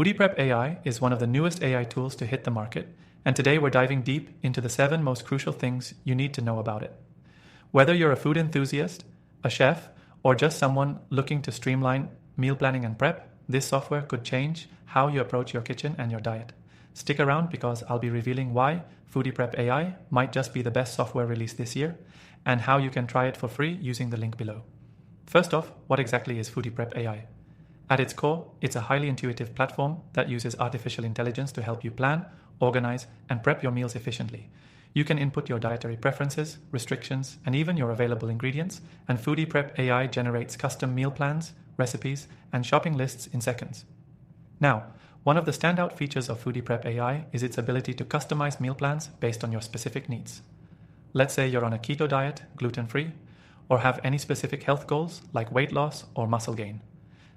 FoodiePrep AI is one of the newest AI tools to hit the market, and today we're diving deep into the 7 most crucial things you need to know about it. Whether you're a food enthusiast, a chef, or just someone looking to streamline meal planning and prep, this software could change how you approach your kitchen and your diet. Stick around because I'll be revealing why FoodiePrep AI might just be the best software released this year, and how you can try it for free using the link below. First off, what exactly is FoodiePrep AI? At its core, it's a highly intuitive platform that uses artificial intelligence to help you plan, organize, and prep your meals efficiently. You can input your dietary preferences, restrictions, and even your available ingredients, and FoodiePrep AI generates custom meal plans, recipes, and shopping lists in seconds. Now, one of the standout features of FoodiePrep AI is its ability to customize meal plans based on your specific needs. Let's say you're on a keto diet, gluten-free, or have any specific health goals like weight loss or muscle gain.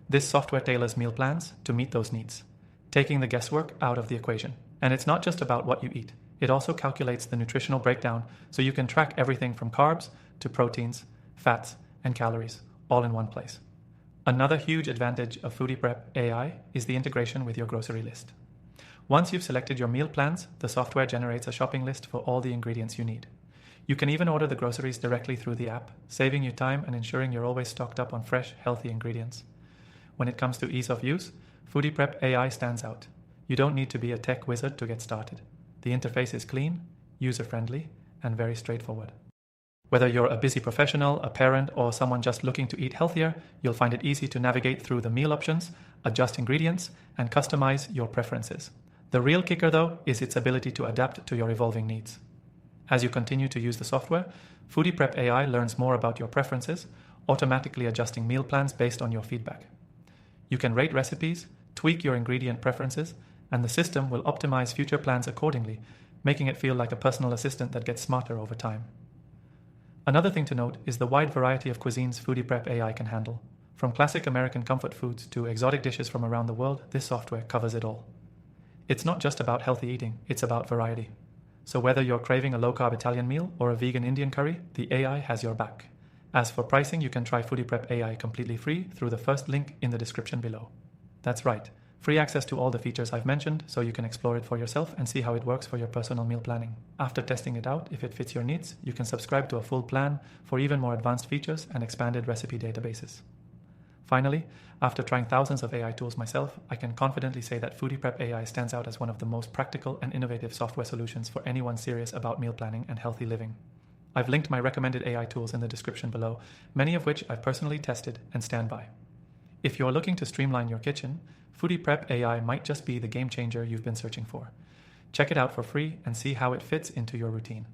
This software tailors meal plans to meet those needs, taking the guesswork out of the equation. And it's not just about what you eat. It also calculates the nutritional breakdown so you can track everything from carbs to proteins, fats, and calories, all in one place. Another huge advantage of FoodiePrep AI is the integration with your grocery list. Once you've selected your meal plans, the software generates a shopping list for all the ingredients you need. You can even order the groceries directly through the app, saving you time and ensuring you're always stocked up on fresh, healthy ingredients. When it comes to ease of use, FoodiePrep AI stands out. You don't need to be a tech wizard to get started. The interface is clean, user-friendly, and very straightforward. Whether you're a busy professional, a parent, or someone just looking to eat healthier, you'll find it easy to navigate through the meal options, adjust ingredients, and customize your preferences. The real kicker, though, is its ability to adapt to your evolving needs. As you continue to use the software, FoodiePrep AI learns more about your preferences, automatically adjusting meal plans based on your feedback. You can rate recipes, tweak your ingredient preferences, and the system will optimize future plans accordingly, making it feel like a personal assistant that gets smarter over time. Another thing to note is the wide variety of cuisines FoodiePrep AI can handle. From classic American comfort foods to exotic dishes from around the world, this software covers it all. It's not just about healthy eating, it's about variety. So whether you're craving a low-carb Italian meal or a vegan Indian curry, the AI has your back. As for pricing, you can try FoodiePrep AI completely free through the first link in the description below. That's right, free access to all the features I've mentioned so you can explore it for yourself and see how it works for your personal meal planning. After testing it out, if it fits your needs, you can subscribe to a full plan for even more advanced features and expanded recipe databases. Finally, after trying thousands of AI tools myself, I can confidently say that FoodiePrep AI stands out as one of the most practical and innovative software solutions for anyone serious about meal planning and healthy living. I've linked my recommended AI tools in the description below, many of which I've personally tested and stand by. If you're looking to streamline your kitchen, FoodiePrep AI might just be the game changer you've been searching for. Check it out for free and see how it fits into your routine.